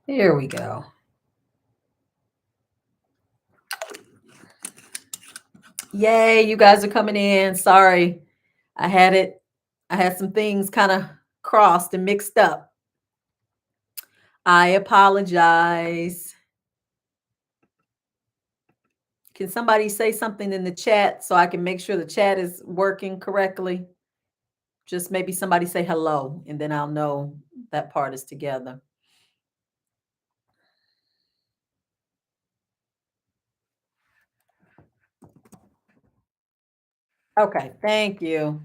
Here we go. Yay, you guys are coming in. Sorry. I had it. I had some things kind of crossed and mixed up. I apologize. Can somebody say something in the chat so I can make sure the chat is working correctly? Just maybe somebody say hello and then I'll know that part is together. Okay, thank you.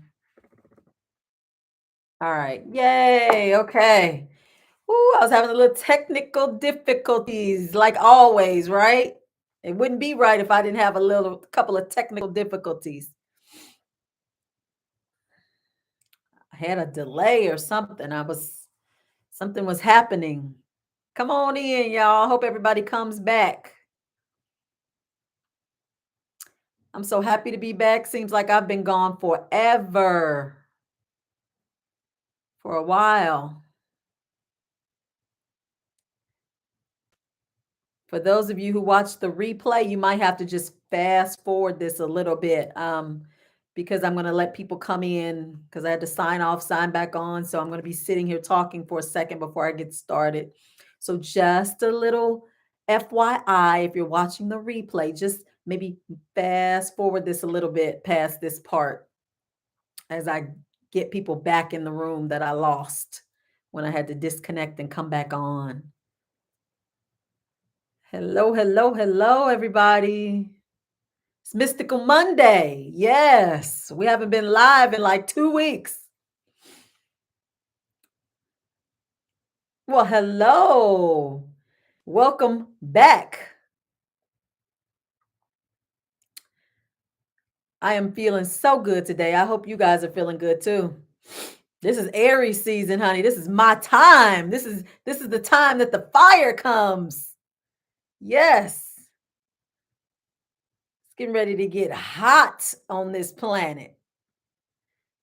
All right. Yay. Okay. Ooh, I was having a little technical difficulties, like always, right? It wouldn't be right if I didn't have a couple of technical difficulties. I had a delay or something. Something was happening. Come on in, y'all. Hope everybody comes back. I'm so happy to be back. Seems like I've been gone forever. For a while. For those of you who watch the replay, you might have to just fast forward this a little bit because I'm going to let people come in because I had to sign off, sign back on. So I'm going to be sitting here talking for a second before I get started. So just a little FYI, if you're watching the replay, just maybe fast forward this a little bit past this part as I get people back in the room that I lost when I had to disconnect and come back on. Hello, hello, hello, everybody. It's Mystical Monday. Yes, we haven't been live in like 2 weeks. Well, hello. Welcome back. I am feeling so good today. I hope you guys are feeling good too. This is Aries season, honey. This is my time. This is the time that the fire comes. Yes. It's getting ready to get hot on this planet.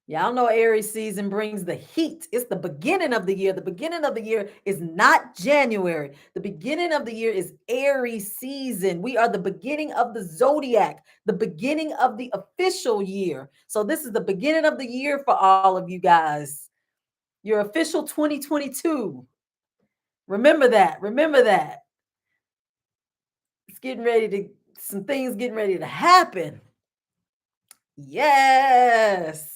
Y'all know Aries season brings the heat. It's the beginning of the year. The beginning of the year is not January. The beginning of the year is Aries season. We are the beginning of the zodiac, the beginning of the official year. So this is the beginning of the year for all of you guys. Your official 2022. Remember that. Remember that. It's getting ready to, some things getting ready to happen. Yes.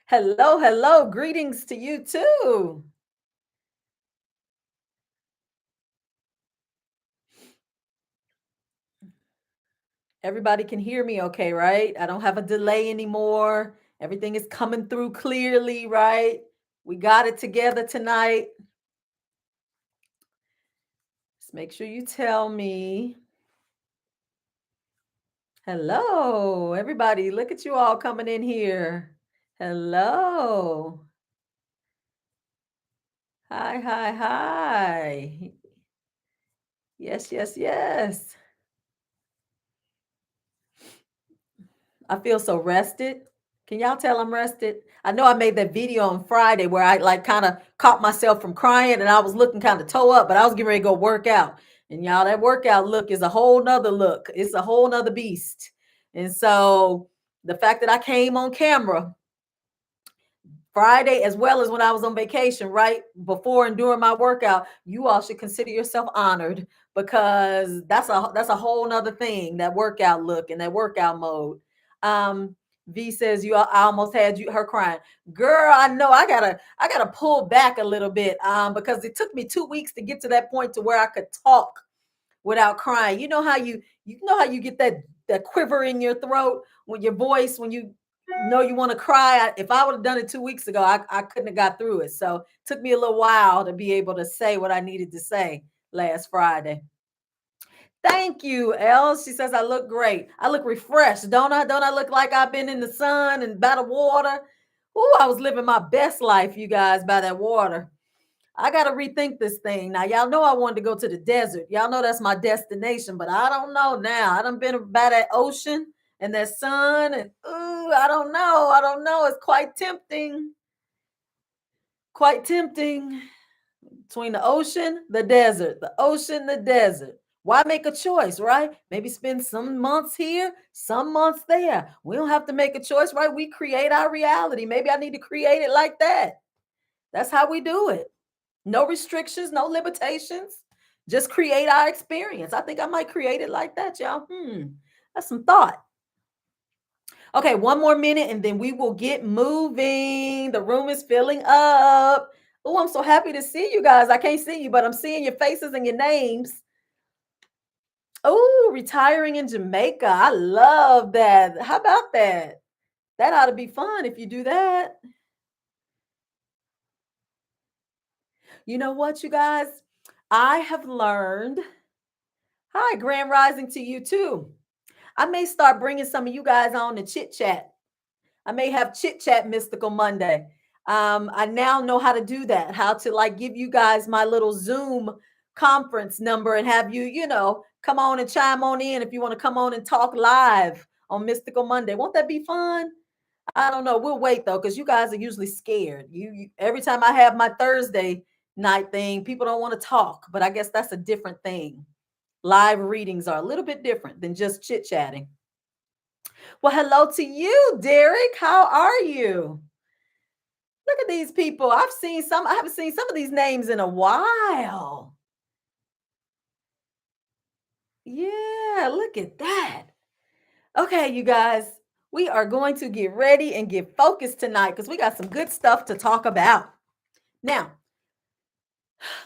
Hello, hello. Greetings to you too. Everybody can hear me okay, right? I don't have a delay anymore. Everything is coming through clearly, right? We got it together tonight. Just make sure you tell me. Hello, everybody. Look at you all coming in here. Hello. Hi, hi, hi. Yes, yes, yes. I feel so rested. Can y'all tell I'm rested? I know I made that video on Friday where I like kind of caught myself from crying and I was looking kind of toe up, but I was getting ready to go work out. And y'all, that workout look is a whole nother look. It's a whole nother beast. And so the fact that I came on camera Friday as well as when I was on vacation, right before and during my workout, you all should consider yourself honored because that's a whole nother thing, that workout look and that workout mode. V says I almost had her crying. Girl, I know I gotta pull back a little bit because it took me 2 weeks to get to that point to where I could talk without crying. You know how you get that quiver in your throat when your voice when you know you want to cry. If I would have done it 2 weeks ago, I couldn't have got through it. So it took me a little while to be able to say what I needed to say last Friday. Thank you, Elle. She says I look great. I look refreshed, don't I? Don't I look like I've been in the sun and by the water? Ooh, I was living my best life, you guys, by that water. I got to rethink this thing. Now, y'all know I wanted to go to the desert. Y'all know that's my destination, but I don't know now. I done been by that ocean and that sun and ooh, I don't know. I don't know. It's quite tempting. Quite tempting. Between the ocean, the desert, the ocean, the desert. Why make a choice, right? Maybe spend some months here, some months there. We don't have to make a choice, right? We create our reality. Maybe I need to create it like that. That's how we do it. No restrictions, no limitations. Just create our experience. I think I might create it like that, y'all. That's some thought. Okay, one more minute and then we will get moving. The room is filling up. Oh, I'm so happy to see you guys. I can't see you, but I'm seeing your faces and your names. Oh, retiring in Jamaica. I love that. How about that? That ought to be fun if you do that. You know what, you guys? I have learned. Hi, Grand Rising to you too. I may start bringing some of you guys on to chit chat. I may have chit chat mystical Monday. I now know how to do that, how to like give you guys my little Zoom conference number and have you, come on and chime on in if you want to come on and talk live on Mystical Monday. Won't that be fun? I don't know. We'll wait though, because you guys are usually scared. You every time I have my Thursday night thing, people don't want to talk, but I guess that's a different thing. Live readings are a little bit different than just chit chatting. Well, hello to you, Derek. How are you? Look at these people. I haven't seen some of these names in a while. Yeah, look at that. Okay, you guys, we are going to get ready and get focused tonight because we got some good stuff to talk about. Now,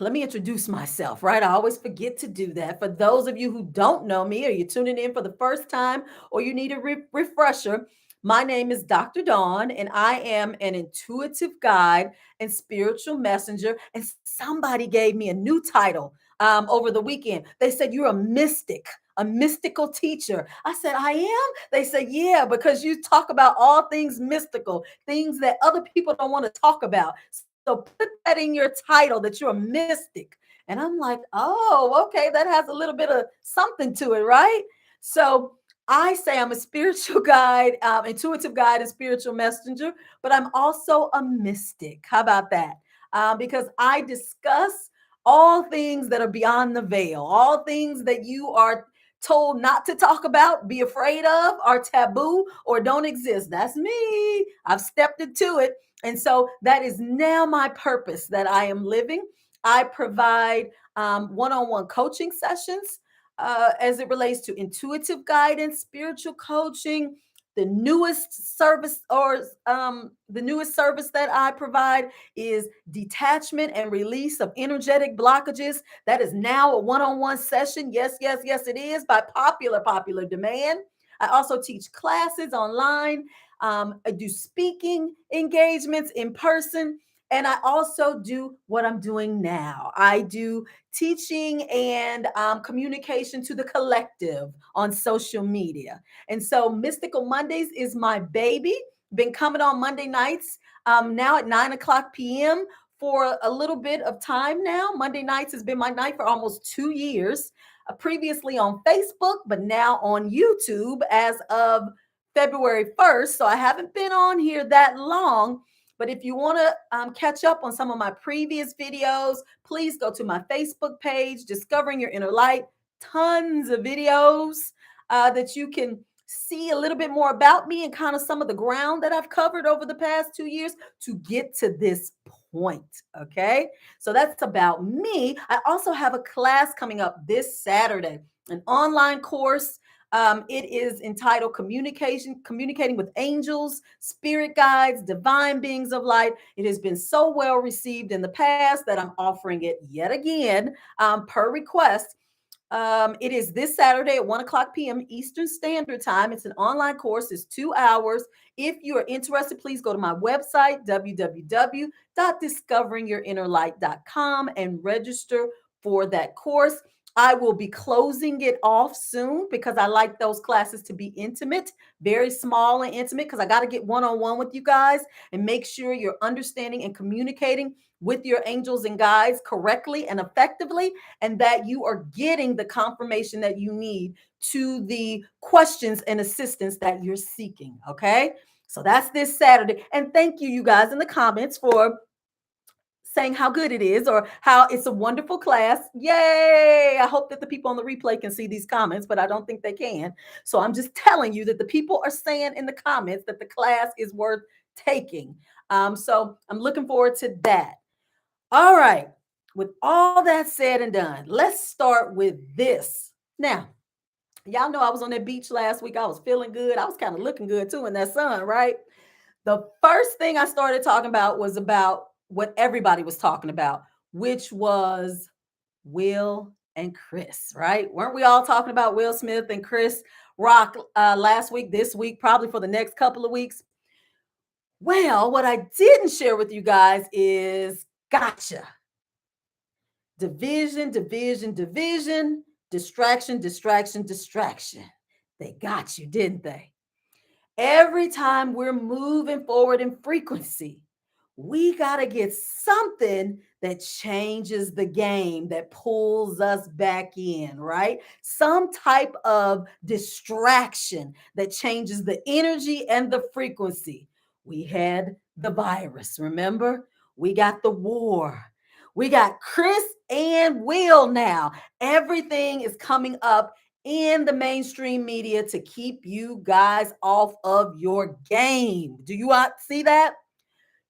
let me introduce myself, right? I always forget to do that. For those of you who don't know me, or you're tuning in for the first time, or you need a refresher, my name is Dr. Dawn, and I am an intuitive guide and spiritual messenger. And somebody gave me a new title over the weekend. They said, "You're a mystic." A mystical teacher. I said, I am. They said, yeah, because you talk about all things mystical, things that other people don't want to talk about. So put that in your title that you're a mystic. And I'm like, oh, okay, that has a little bit of something to it, right? So I say I'm a spiritual guide, intuitive guide, and spiritual messenger, but I'm also a mystic. How about that? Because I discuss all things that are beyond the veil, all things that you are told not to talk about, be afraid of, are taboo, or don't exist. That's me. I've stepped into it. And so that is now my purpose that I am living. I provide one-on-one coaching sessions as it relates to intuitive guidance, spiritual coaching. The newest service that I provide is detachment and release of energetic blockages. That is now a one-on-one session. Yes, yes, yes, it is by popular demand. I also teach classes online. I do speaking engagements in person. And I also do what I'm doing now. I do teaching and communication to the collective on social media. And so Mystical Mondays is my baby. Been coming on Monday nights now at 9 o'clock p.m. for a little bit of time now. Monday nights has been my night for almost 2 years. Previously on Facebook, but now on YouTube as of February 1st. So I haven't been on here that long. But if you want to catch up on some of my previous videos, please go to my Facebook page, Discovering Your Inner Light. Tons of videos that you can see a little bit more about me and kind of some of the ground that I've covered over the past 2 years to get to this point. Okay. So that's about me. I also have a class coming up this Saturday, an online course. It is entitled Communicating with Angels, Spirit Guides, Divine Beings of Light. It has been so well received in the past that I'm offering it yet again per request. It is this Saturday at 1 o'clock p.m. Eastern Standard Time. It's an online course. It's 2 hours. If you are interested, please go to my website, www.discoveringyourinnerlight.com, and register for that course. I will be closing it off soon because I like those classes to be intimate, very small and intimate, because I got to get one-on-one with you guys and make sure you're understanding and communicating with your angels and guides correctly and effectively, and that you are getting the confirmation that you need to the questions and assistance that you're seeking. Okay. So that's this Saturday. And thank you, you guys, in the comments for saying how good it is or how it's a wonderful class. Yay! I hope that the people on the replay can see these comments, but I don't think they can. So I'm just telling you that the people are saying in the comments that the class is worth taking. So I'm looking forward to that. All right. With all that said and done, let's start with this. Now, y'all know I was on that beach last week. I was feeling good. I was kind of looking good too in that sun, right? The first thing I started talking about was about what everybody was talking about, which was Will and Chris, right? Weren't we all talking about Will Smith and Chris Rock last week, this week, probably for the next couple of weeks? Well, what I didn't share with you guys is gotcha. Division, division, division, distraction, distraction, distraction. They got you, didn't they? Every time we're moving forward in frequency, we got to get something that changes the game, that pulls us back in, right? Some type of distraction that changes the energy and the frequency. We had the virus, remember? We got the war. We got Chris and Will now. Everything is coming up in the mainstream media to keep you guys off of your game. Do you see that?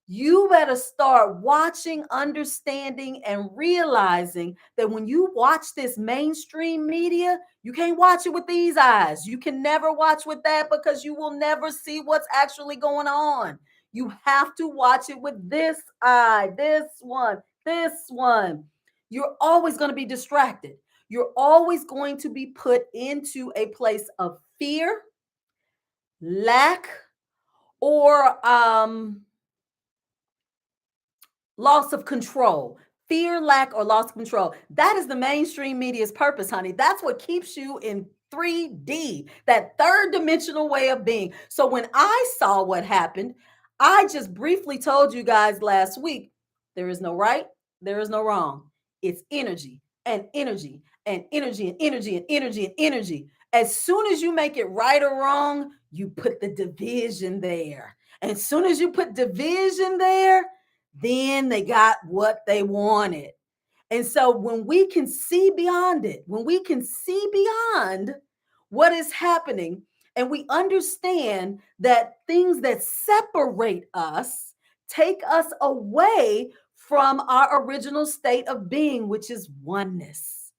You better start watching, understanding, and realizing that when you watch this mainstream media, you can't watch it with these eyes. You can never watch with that because you will never see what's actually going on. You have to watch it with this eye, this one, this one. You're always going to be distracted. You're always going to be put into a place of fear, lack, or loss of control. Fear, lack, or loss of control. That is the mainstream media's purpose, honey. That's what keeps you in 3D, that third dimensional way of being. So when I saw what happened, I just briefly told you guys last week there is no right, there is no wrong. It's energy and energy and energy and energy and energy and energy. As soon as you make it right or wrong, you put the division there. And as soon as you put division there, then they got what they wanted. And so when we can see beyond it, when we can see beyond what is happening, and we understand that things that separate us take us away from our original state of being, which is oneness.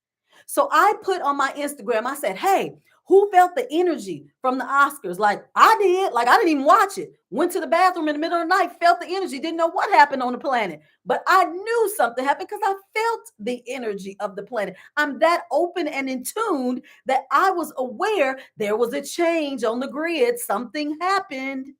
So I put on my Instagram, I said, hey, who felt the energy from the Oscars? Like I did, like I didn't even watch it. Went to the bathroom in the middle of the night, felt the energy, didn't know what happened on the planet. But I knew something happened because I felt the energy of the planet. I'm that open and in tune that I was aware there was a change on the grid. Something happened.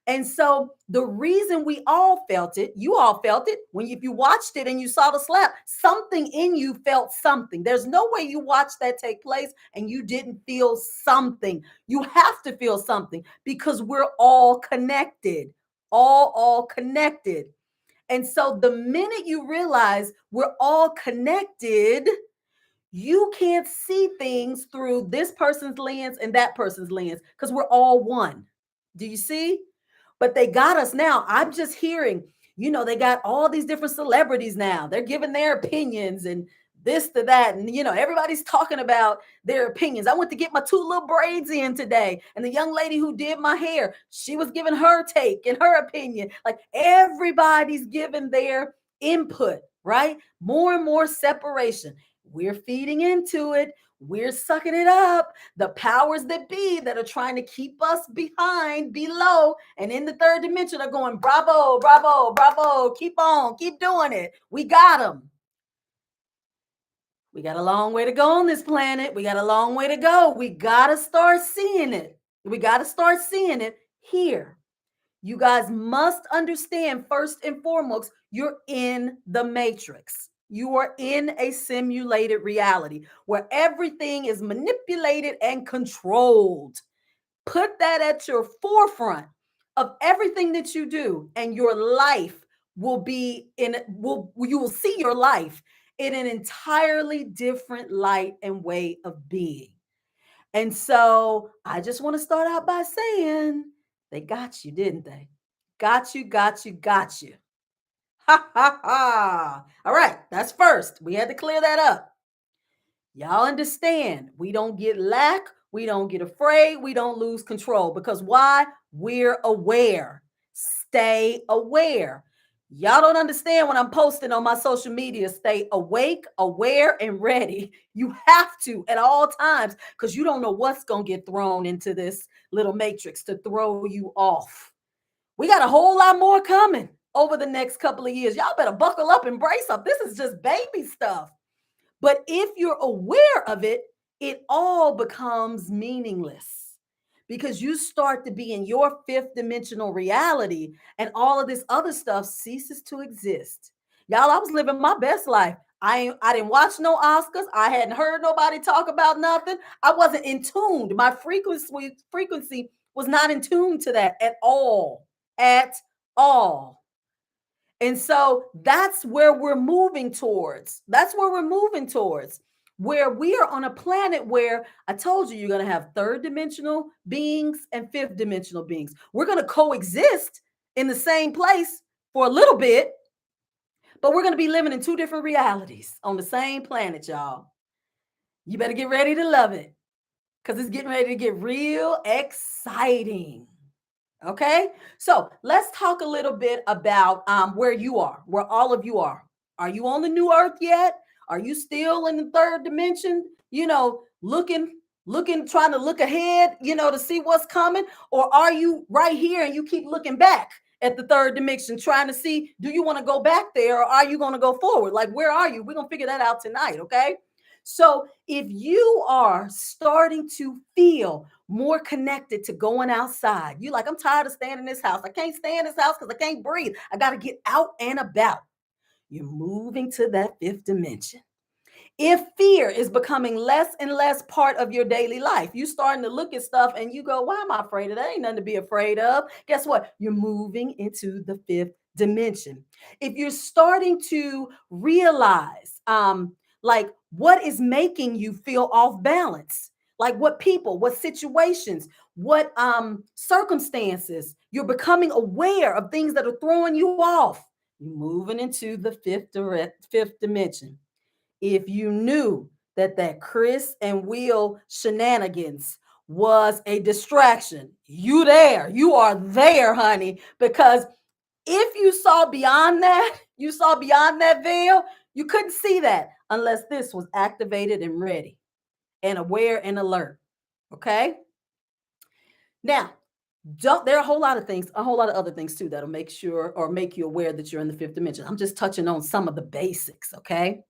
And so the reason we all felt it, you all felt it when if you watched it and you saw the slap, something in you felt something. There's no way you watched that take place and you didn't feel something. You have to feel something because we're all connected, all connected. And so the minute you realize we're all connected, you can't see things through this person's lens and that person's lens because we're all one. Do you see? But they got us now. I'm just hearing, they got all these different celebrities now. They're giving their opinions and this to that. And, everybody's talking about their opinions. I went to get my two little braids in today. And the young lady who did my hair, she was giving her take and her opinion. Like everybody's giving their input, right? More and more separation. We're feeding into it. We're sucking it up. The powers that be that are trying to keep us behind, below, and in the third dimension are going, bravo, bravo, bravo. Keep on, keep doing it. We got them. We got a long way to go on this planet. We got a long way to go. We got to start seeing it. We got to start seeing it here. You guys must understand first and foremost, you're in the matrix. You are in a simulated reality where everything is manipulated and controlled. Put that at your forefront of everything that you do, and your life will be you will see your life in an entirely different light and way of being. And so I just want to start out by saying they got you, didn't they? Got you, got you, got you. All right, that's first. We had to clear that up. Y'all understand, we don't get lack, we don't get afraid, we don't lose control because why? We're aware. Stay aware. Y'all don't understand when I'm posting on my social media. Stay awake, aware, and ready. You have to at all times because you don't know what's going to get thrown into this little matrix to throw you off. We got a whole lot more coming over the next couple of years. Y'all better buckle up and brace up. This is just baby stuff. But if you're aware of it, it all becomes meaningless because you start to be in your fifth dimensional reality and all of this other stuff ceases to exist. Y'all, I was living my best life. I didn't watch no Oscars. I hadn't heard nobody talk about nothing. I wasn't in tune. My frequency was not in tune to that at all. At all. And so that's where we're moving towards. That's where we're moving towards. Where we are on a planet where I told you you're going to have third dimensional beings and fifth dimensional beings. We're going to coexist in the same place for a little bit, but we're going to be living in two different realities on the same planet, y'all. You better get ready to love it because it's getting ready to get real exciting. Okay, so let's talk a little bit about where you are, where all of you are. Are you on the new earth yet? Are you still in the third dimension? Looking, trying to look ahead, to see what's coming, or are you right here and you keep looking back at the third dimension, trying to see, do you want to go back there or are you going to go forward? Like, where are you? We're gonna figure that out tonight, okay? So if you are starting to feel more connected to going outside, you like, I'm tired of staying in this house. I can't stay in this house because I can't breathe. I got to get out and about. You're moving to that fifth dimension. If fear is becoming less and less part of your daily life, you starting to look at stuff and you go, why am I afraid of that? Ain't nothing to be afraid of. Guess what? You're moving into the fifth dimension. If you're starting to realize, like what is making you feel off balance, like what people, what situations, what circumstances, you're becoming aware of things that are throwing you off. You're moving into the fifth dimension. If you knew that Chris and Will shenanigans was a distraction, you are there, honey, because if you saw beyond that, you saw beyond that veil, you couldn't see that unless this was activated and ready and aware and alert. Okay? Now, there are a whole lot of things, a whole lot of other things too that'll make sure or make you aware that you're in the fifth dimension. I'm just touching on some of the basics, okay?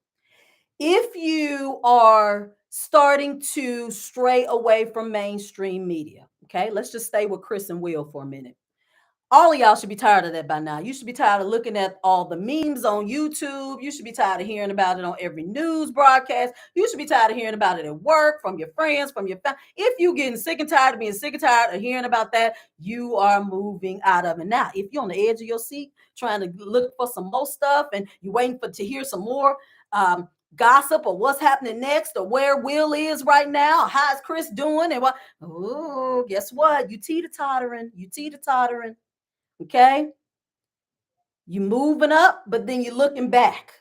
If you are starting to stray away from mainstream media, okay, let's just stay with Chris and Will for a minute. All of y'all should be tired of that by now. You should be tired of looking at all the memes on YouTube. You should be tired of hearing about it on every news broadcast. You should be tired of hearing about it at work, from your friends, from your family. If you're getting sick and tired of being sick and tired of hearing about that, you are moving out of it. Now, if you're on the edge of your seat trying to look for some more stuff and you're waiting to hear some more gossip or what's happening next or where Will is right now, how's Chris doing, and what? Oh, guess what? You teeter-tottering. You teeter-tottering. Okay. You moving up, but then you're looking back.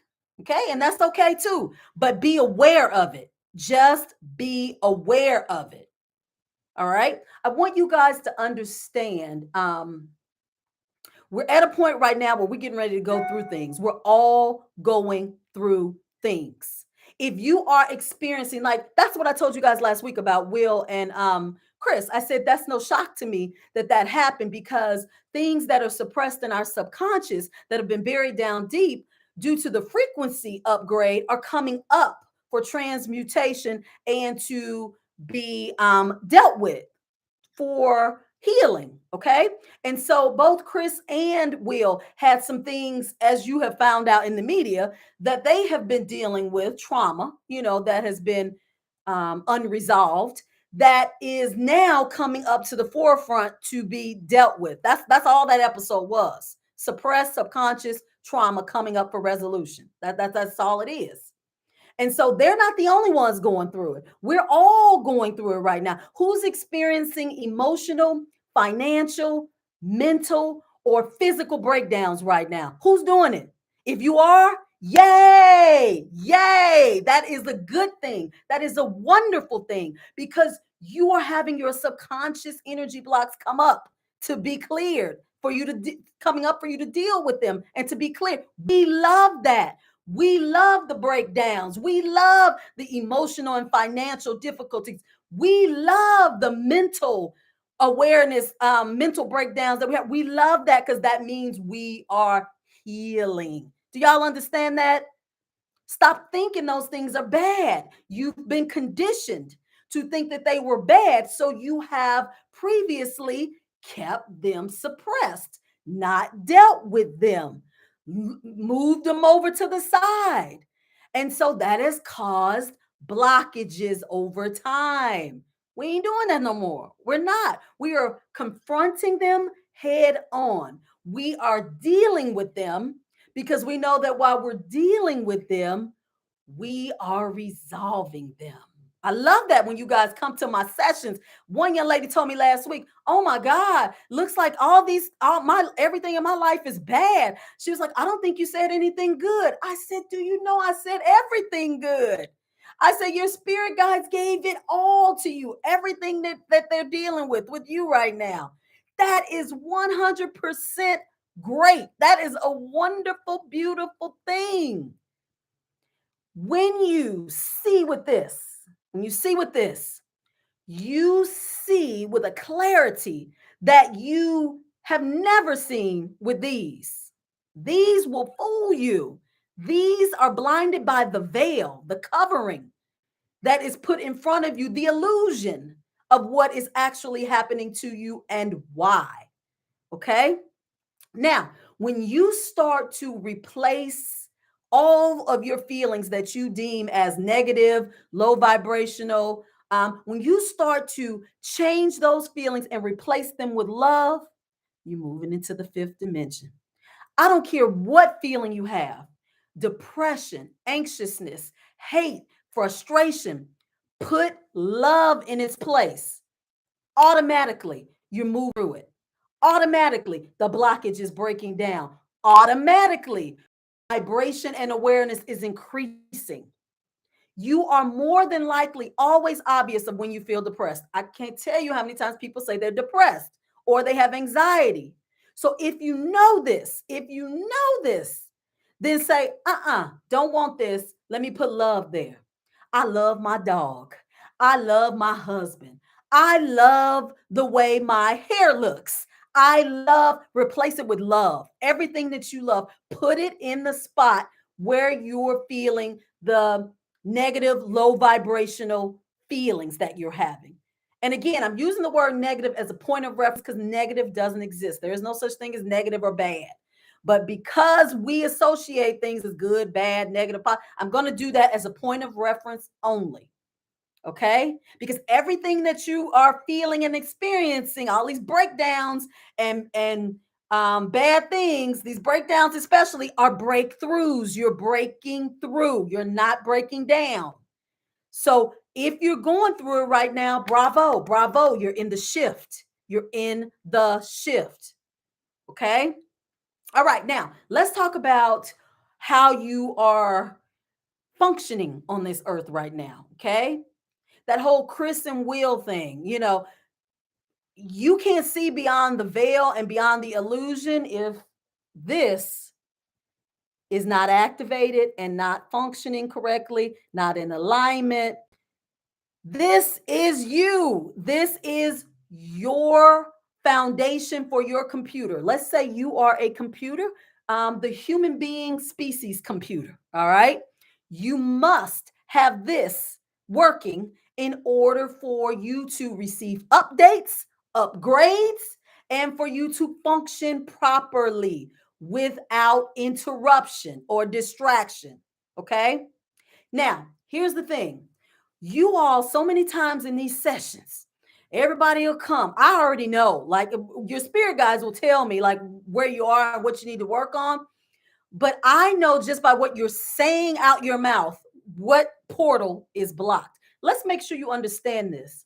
Okay. And that's okay too. But be aware of it. Just be aware of it. All right. I want you guys to understand. We're at a point right now where we're getting ready to go through things. We're all going through things. If you are experiencing, like, that's what I told you guys last week about Will and Chris. I said that's no shock to me that happened because things that are suppressed in our subconscious that have been buried down deep due to the frequency upgrade are coming up for transmutation and to be dealt with for healing. Okay. And so both Chris and Will had some things, as you have found out in the media, that they have been dealing with trauma, that has been unresolved, that is now coming up to the forefront to be dealt with. That's all that episode was. Suppressed subconscious trauma coming up for resolution. That's all it is. And so they're not the only ones going through it. We're all going through it right now. Who's experiencing emotional, financial, mental, or physical breakdowns right now? Who's doing it? If you are, yay, yay. That is a good thing. That is a wonderful thing because you are having your subconscious energy blocks come up to be cleared for you to coming up for you to deal with them and to be clear. We love that. We love the breakdowns. We love the emotional and financial difficulties. We love the mental awareness, mental breakdowns that we have. We love that because that means we are healing. Do y'all understand that? Stop thinking those things are bad. You've been conditioned to think that they were bad, so you have previously kept them suppressed, not dealt with them, moved them over to the side. And so that has caused blockages over time. We ain't doing that no more. We're not. We are confronting them head on. We are dealing with them because we know that while we're dealing with them, we are resolving them. I love that when you guys come to my sessions. One young lady told me last week, "Oh my God, looks like all my everything in my life is bad." She was like, "I don't think you said anything good." I said, "Do you know I said everything good?" I said, "Your spirit guides gave it all to you, everything that they're dealing with you right now. That is 100% great. That is a wonderful, beautiful thing." When you see with this, when you see with this, you see with a clarity that you have never seen with these. These will fool you. These are blinded by the veil, the covering that is put in front of you, the illusion of what is actually happening to you and why. Okay? Now, when you start to replace all of your feelings that you deem as negative, low vibrational, when you start to change those feelings and replace them with love, you're moving into the fifth dimension. I don't care what feeling you have, depression, anxiousness, hate, frustration, put love in its place. Automatically, you move through it. Automatically, the blockage is breaking down. Automatically, vibration and awareness is increasing. You are more than likely always obvious of when you feel depressed. I can't tell you how many times people say they're depressed or they have anxiety. So if you know this, then say, don't want this. Let me put love there. I love my dog. I love my husband. I love the way my hair looks. Replace it with love. Everything that you love, put it in the spot where you're feeling the negative, low vibrational feelings that you're having. And again, I'm using the word negative as a point of reference because negative doesn't exist. There is no such thing as negative or bad. But because we associate things as good, bad, negative, I'm going to do that as a point of reference only. Okay? Because everything that you are feeling and experiencing, all these breakdowns and bad things, these breakdowns especially are breakthroughs. You're breaking through. You're not breaking down. So if you're going through it right now, bravo, bravo. You're in the shift. You're in the shift. Okay? All right. Now, let's talk about how you are functioning on this earth right now. Okay? That whole Chris and Will thing, you can't see beyond the veil and beyond the illusion if this is not activated and not functioning correctly, not in alignment. This is you. This is your foundation for your computer. Let's say you are a computer, the human being species computer. All right. You must have this working in order for you to receive updates, upgrades, and for you to function properly without interruption or distraction. Okay. Now, here's the thing. You all, so many times in these sessions, everybody will come. I already know, like your spirit guides will tell me like where you are and what you need to work on. But I know just by what you're saying out your mouth, what portal is blocked. Let's make sure you understand this.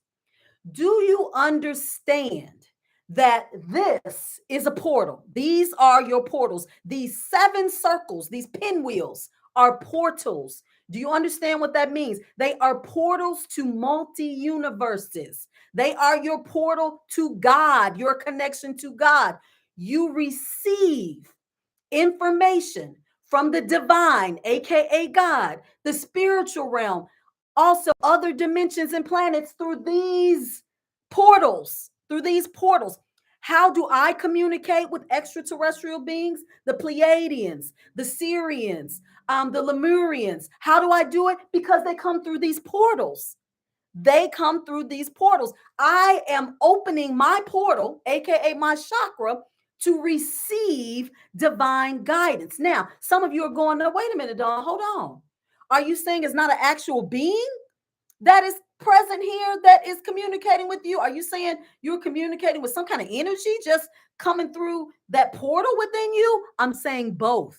Do you understand that this is a portal. These are your portals. These 7 circles, these pinwheels are portals. Do you understand what that means? They are portals to multi universes. They are your portal to God, your connection to God. You receive information from the divine, aka God, the spiritual realm, also other dimensions and planets through these portals. Through these portals. How do I communicate with extraterrestrial beings? The Pleiadians, the Syrians, the Lemurians. How do I do it? Because they come through these portals. They come through these portals. I am opening my portal, aka my chakra, to receive divine guidance. Now, some of you are going, no, wait a minute, Dawn, hold on. Are you saying it's not an actual being that is present here that is communicating with you? Are you saying you're communicating with some kind of energy just coming through that portal within you? I'm saying both.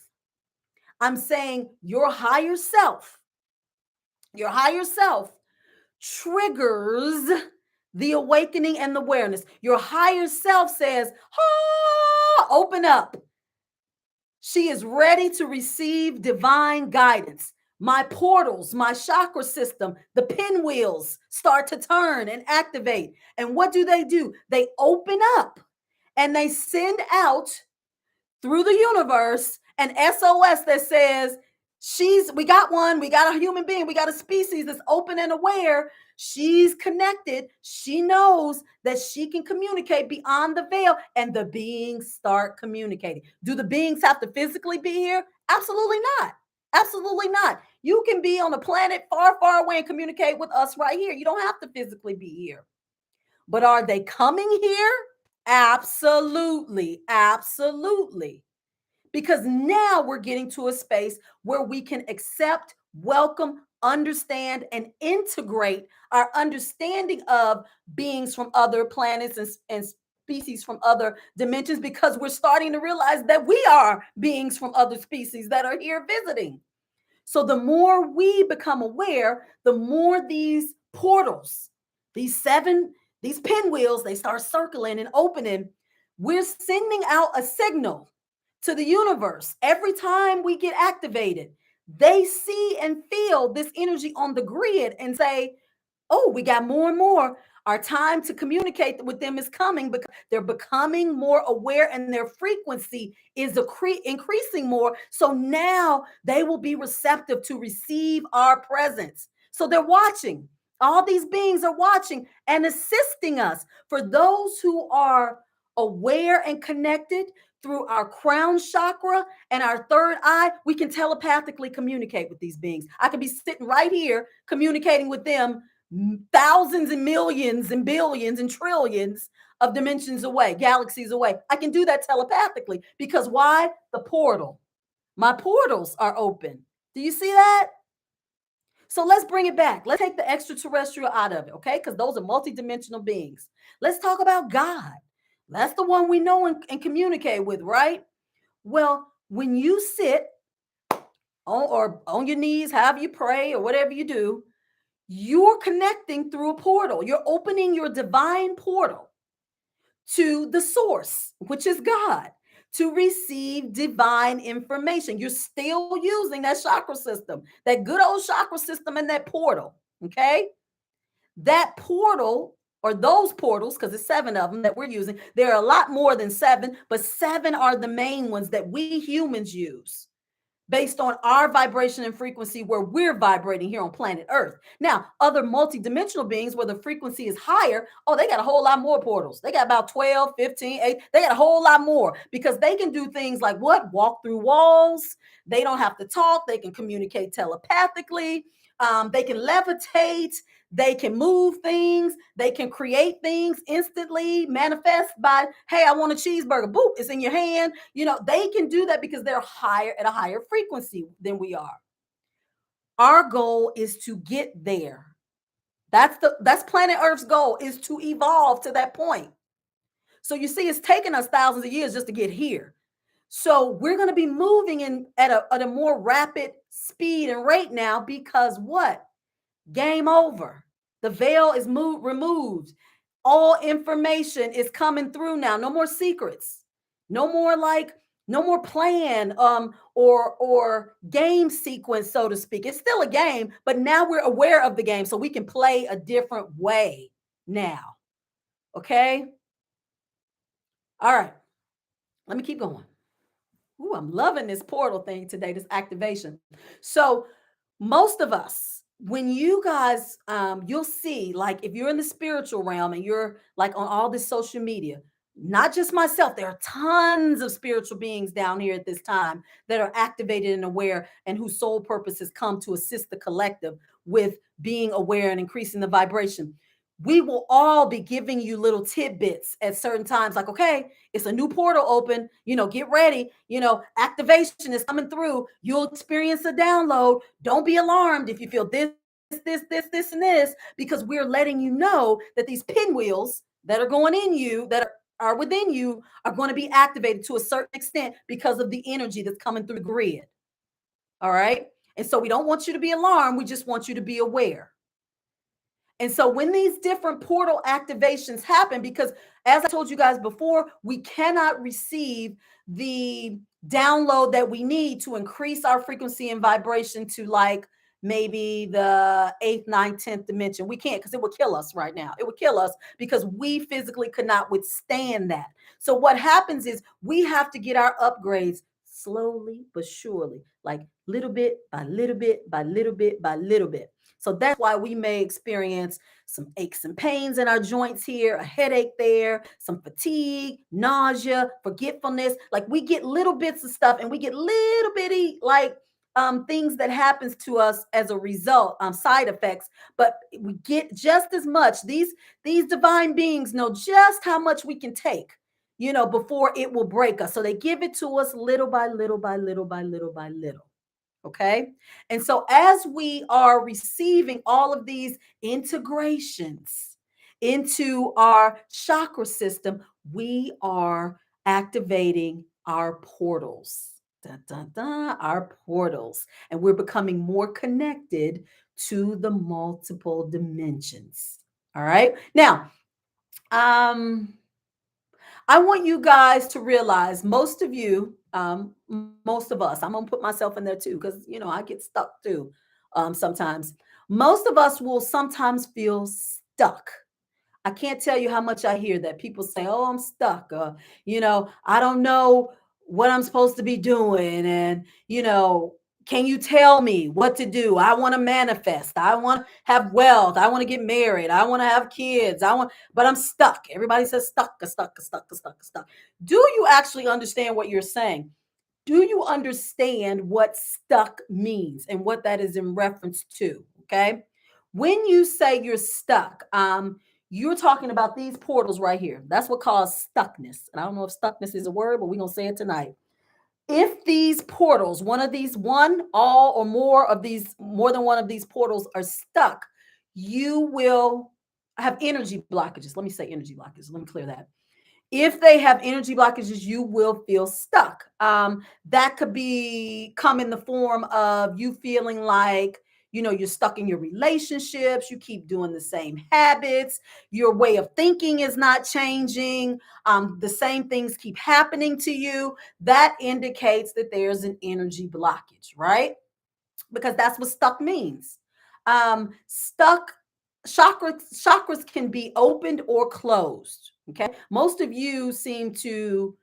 I'm saying your higher self triggers the awakening and the awareness. Your higher self says, ah, open up. She is ready to receive divine guidance. My portals, my chakra system, the pinwheels start to turn and activate. And what do? They open up and they send out through the universe an SOS that says, we got a human being, we got a species that's open and aware. She's connected. She knows that she can communicate beyond the veil, and the beings start communicating. Do the beings have to physically be here? Absolutely not. Absolutely not. You can be on a planet far, far away and communicate with us right here. You don't have to physically be here. But are they coming here? Absolutely. Absolutely. Because now we're getting to a space where we can accept, welcome, understand, and integrate our understanding of beings from other planets and species from other dimensions, because we're starting to realize that we are beings from other species that are here visiting. So the more we become aware, the more these portals, these pinwheels, they start circling and opening. We're sending out a signal to the universe. Every time we get activated, they see and feel this energy on the grid and say, oh, we got more and more. Our time to communicate with them is coming because they're becoming more aware and their frequency is increasing more. So now they will be receptive to receive our presence. So they're watching. All these beings are watching and assisting us. For those who are aware and connected through our crown chakra and our third eye, we can telepathically communicate with these beings. I can be sitting right here communicating with them thousands and millions and billions and trillions of dimensions away, galaxies away. I can do that telepathically because why? The portal. My portals are open. Do you see that? So let's bring it back. Let's take the extraterrestrial out of it, okay? Because those are multidimensional beings. Let's talk about God. That's the one we know and communicate with, right? Well, when you sit on your knees, however you pray or whatever you do, you're connecting through a portal. You're opening your divine portal to the source, which is God, to receive divine information. You're still using that chakra system, that good old chakra system and that portal, okay? That portal or those portals, because it's 7 of them that we're using. There are a lot more than 7, but 7 are the main ones that we humans use based on our vibration and frequency where we're vibrating here on planet Earth. Now, other multidimensional beings where the frequency is higher, oh, they got a whole lot more portals. They got about 12, 15, 8. They got a whole lot more because they can do things like what? Walk through walls. They don't have to talk. They can communicate telepathically. They can levitate. They can move things. They can create things instantly, manifest by, hey, I want a cheeseburger. Boop, it's in your hand. You know, they can do that because they're higher at a higher frequency than we are. Our goal is to get there. That's planet Earth's goal, is to evolve to that point. So you see, it's taken us thousands of years just to get here. So we're going to be moving in at a more rapid speed and rate now because what? Game over. The veil is removed. All information is coming through now. No more secrets. No more like no more plan or game sequence, so to speak. It's still a game, but now we're aware of the game so we can play a different way now. Okay? All right. Let me keep going. Ooh, I'm loving this portal thing today, this activation. So, most of us, when you guys, you'll see, like, if you're in the spiritual realm and you're like on all this social media, not just myself, there are tons of spiritual beings down here at this time that are activated and aware and whose sole purpose has come to assist the collective with being aware and increasing the vibration. We will all be giving you little tidbits at certain times, like, okay, it's a new portal open, get ready, activation is coming through. You'll experience a download. Don't be alarmed if you feel this, and this, because we're letting you know that these pinwheels that are going in you, that are within you, are going to be activated to a certain extent because of the energy that's coming through the grid. All right. And so we don't want you to be alarmed. We just want you to be aware. And so when these different portal activations happen, because as I told you guys before, we cannot receive the download that we need to increase our frequency and vibration to like maybe the eighth, ninth, 10th dimension. We can't, because it would kill us right now. It would kill us because we physically could not withstand that. So what happens is we have to get our upgrades slowly but surely, like little bit by little bit by little bit by little bit. So that's why we may experience some aches and pains in our joints here, a headache there, some fatigue, nausea, forgetfulness. Like we get little bits of stuff and we get little bitty like things that happens to us as a result, side effects, but we get just as much. These divine beings know just how much we can take, before it will break us. So they give it to us little by little by little by little by little. Okay. And so as we are receiving all of these integrations into our chakra system, we are activating our portals. Dun, dun, dun, our portals. And we're becoming more connected to the multiple dimensions. All right. Now, I want you guys to realize most of you, most of us, I'm going to put myself in there too, because, I get stuck too sometimes. Most of us will sometimes feel stuck. I can't tell you how much I hear that people say, "Oh, I'm stuck." I don't know what I'm supposed to be doing. And, can you tell me what to do? I want to manifest. I want to have wealth. I want to get married. I want to have kids. But I'm stuck. Everybody says stuck, stuck, stuck, stuck, stuck. Do you actually understand what you're saying? Do you understand what stuck means and what that is in reference to? Okay. When you say you're stuck, you're talking about these portals right here. That's what causes stuckness. And I don't know if stuckness is a word, but we're going to say it tonight. If these portals, all or more of these, more than one of these portals are stuck, you will have energy blockages. Let me say energy blockages. Let me clear that. If they have energy blockages, you will feel stuck. That could come in the form of you feeling like, you're stuck in your relationships. You keep doing the same habits. Your way of thinking is not changing. The same things keep happening to you. That indicates that there's an energy blockage, right? Because that's what stuck means. Stuck chakras can be opened or closed. Okay. Most of you seem to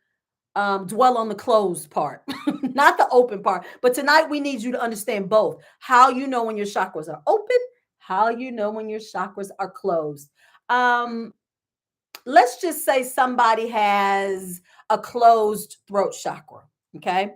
dwell on the closed part, not the open part. But tonight we need you to understand both. How you know when your chakras are open, how you know when your chakras are closed. Let's just say somebody has a closed throat chakra. Okay.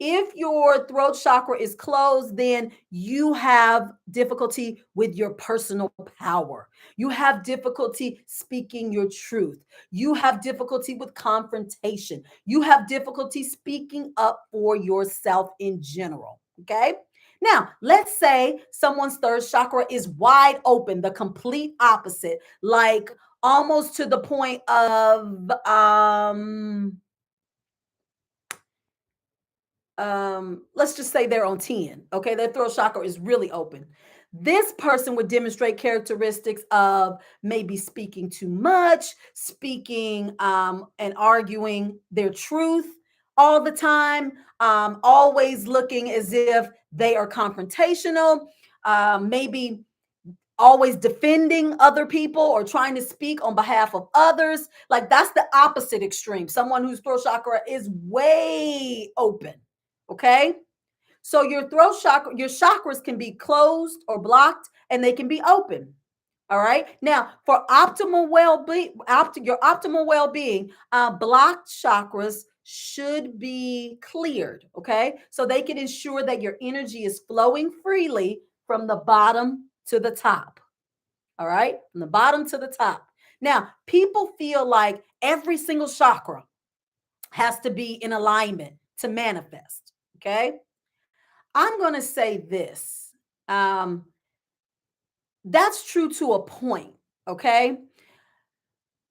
If your throat chakra is closed, then you have difficulty with your personal power. You have difficulty speaking your truth. You have difficulty with confrontation. You have difficulty speaking up for yourself in general. Okay. Now, let's say someone's third chakra is wide open, the complete opposite, like almost to the point of let's just say they're on 10. Okay, their throat chakra is really open. This person would demonstrate characteristics of maybe speaking too much, speaking and arguing their truth all the time, always looking as if they are confrontational, maybe always defending other people or trying to speak on behalf of others. Like that's the opposite extreme. Someone whose throat chakra is way open. Okay. So your throat chakra, your chakras can be closed or blocked and they can be open. All right. Now, for optimal well-being, your optimal well-being, blocked chakras should be cleared. Okay. So they can ensure that your energy is flowing freely from the bottom to the top. All right. From the bottom to the top. Now, people feel like every single chakra has to be in alignment to manifest. Okay. I'm going to say this. Um, that's true to a point. Okay.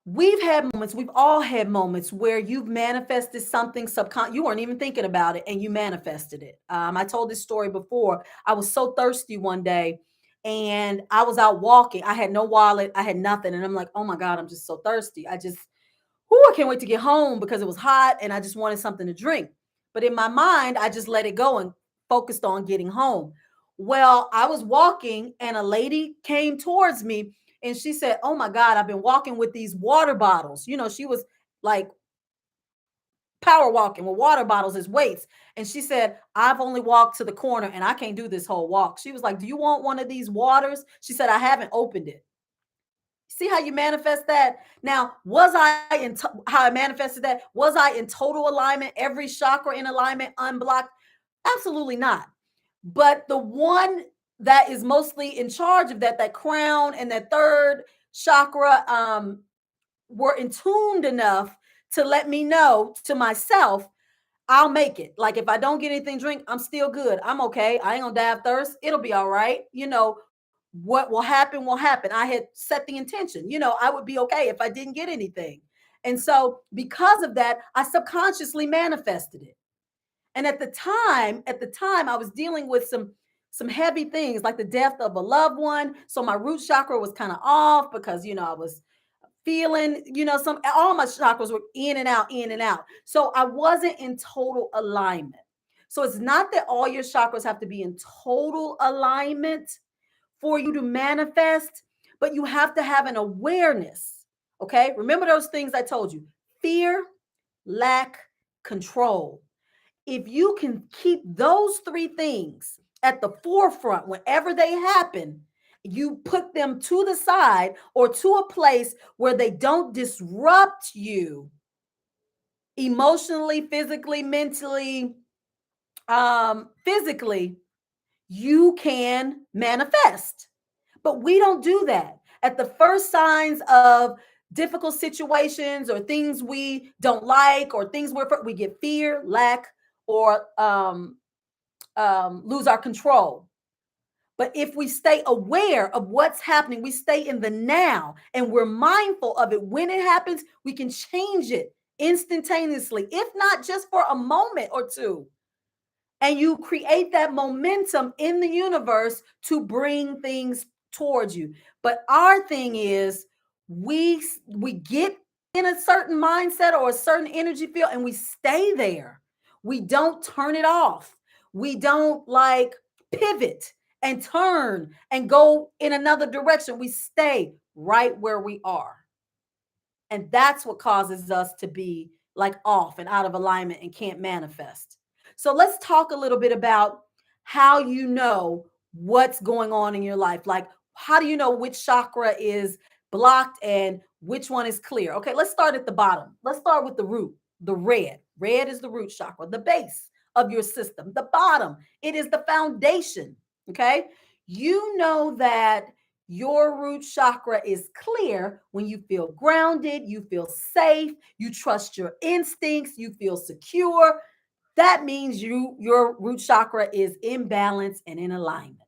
We've had moments, we've all had moments where you've manifested something you weren't even thinking about it and you manifested it. I told this story before. I was so thirsty one day and I was out walking. I had no wallet, I had nothing. And I'm like, oh my God, I'm just so thirsty. I can't wait to get home because it was hot and I just wanted something to drink. But in my mind, I just let it go and focused on getting home. Well, I was walking and a lady came towards me and she said, oh my God, I've been walking with these water bottles. She was like power walking with water bottles as weights. And she said, I've only walked to the corner and I can't do this whole walk. She was like, do you want one of these waters? She said, I haven't opened it. See how you manifest that? Now, how I manifested that? Was I in total alignment, every chakra in alignment, unblocked? Absolutely not. But the one that is mostly in charge of that crown and that third chakra, were in tuned enough to let me know to myself, I'll make it. Like if I don't get anything to drink, I'm still good. I'm okay. I ain't gonna die of thirst. It'll be all right. What will happen will happen. I had set the intention. I would be okay if I didn't get anything. And so because of that, I subconsciously manifested it. And at the time I was dealing with some heavy things like the death of a loved one. So my root chakra was kind of off because I was feeling, some all my chakras were in and out, in and out. So I wasn't in total alignment. So it's not that all your chakras have to be in total alignment for you to manifest, but you have to have an awareness. Okay? Remember those things I told you: fear, lack, control. If you can keep those three things at the forefront whenever they happen, you put them to the side or to a place where they don't disrupt you emotionally, physically, mentally, physically, you can manifest. But we don't do that. At the first signs of difficult situations or things we don't like or things we get fear, lack, or lose our control. But if we stay aware of what's happening, we stay in the now and we're mindful of it when it happens, we can change it instantaneously, if not just for a moment or two. And you create that momentum in the universe to bring things towards you. But our thing is we get in a certain mindset or a certain energy field and we stay there. We don't turn it off. We don't like pivot and turn and go in another direction. We stay right where we are. And that's what causes us to be like off and out of alignment and can't manifest. So let's talk a little bit about how you know what's going on in your life. Like, how do you know which chakra is blocked and which one is clear? Okay, let's start at the bottom. Let's start with the root, the red. Red is the root chakra, the base of your system. The bottom, it is the foundation. Okay, you know that your root chakra is clear when you feel grounded, you feel safe, you trust your instincts, you feel secure. That means your root chakra is in balance and in alignment.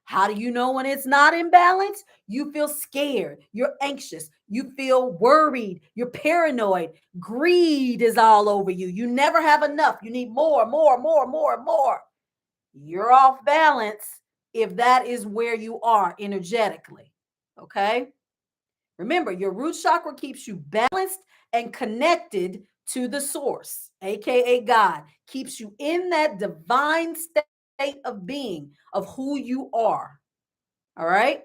How do you know when it's not in balance? You feel scared, you're anxious, you feel worried, you're paranoid, greed is all over you. You never have enough. You need more, more, more, more, more. You're off balance. if that is where you are energetically. Okay. Remember, your root chakra keeps you balanced and connected to the source, aka God, keeps you in that divine state of being of who you are. All right.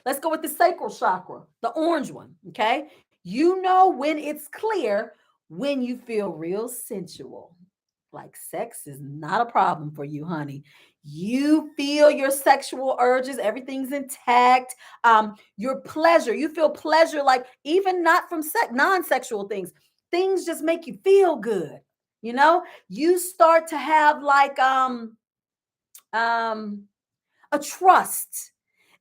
Let's go with the sacral chakra, the orange one. Okay. You know when it's clear when you feel real sensual. Like sex is not a problem for you, honey. You feel your sexual urges, everything's intact. Your pleasure, you feel pleasure, like even not from non-sexual things. Things just make you feel good. You know, you start to have like um a trust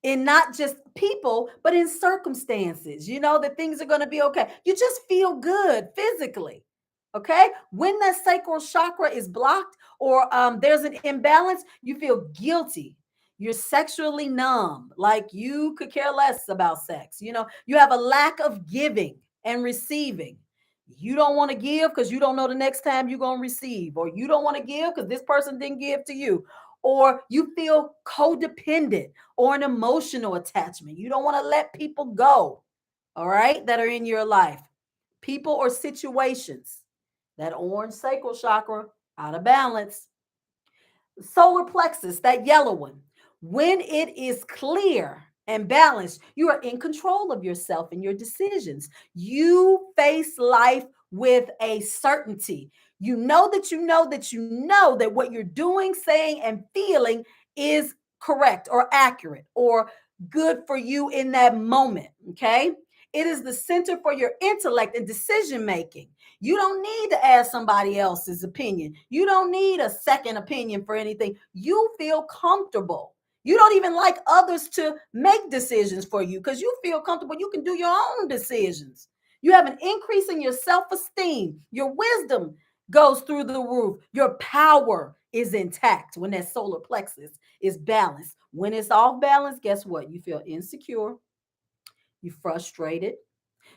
in not just people, but in circumstances. You know that things are going to be okay. You just feel good physically. Okay. When that sacral chakra is blocked or there's an imbalance, you feel guilty. You're sexually numb, like you could care less about sex. You know, you have a lack of giving and receiving. You don't want to give because you don't know the next time you're going to receive, or you don't want to give because this person didn't give to you, or you feel codependent or an emotional attachment. You don't want to let people go, all right, that are in your life, people or situations. That orange sacral chakra out of balance. Solar plexus, that yellow one, when it is clear and balanced, you are in control of yourself and your decisions. You face life with a certainty. You know that you know that you know that what you're doing, saying, and feeling is correct or accurate or good for you in that moment. Okay. It is the center for your intellect and decision making. You don't need to ask somebody else's opinion. You don't need a second opinion for anything. You feel comfortable. You don't even like others to make decisions for you because you feel comfortable. You can do your own decisions. You have an increase in your self esteem. Your wisdom goes through the roof. Your power is intact when that solar plexus is balanced. When it's off balance, guess what? You feel insecure. You frustrated,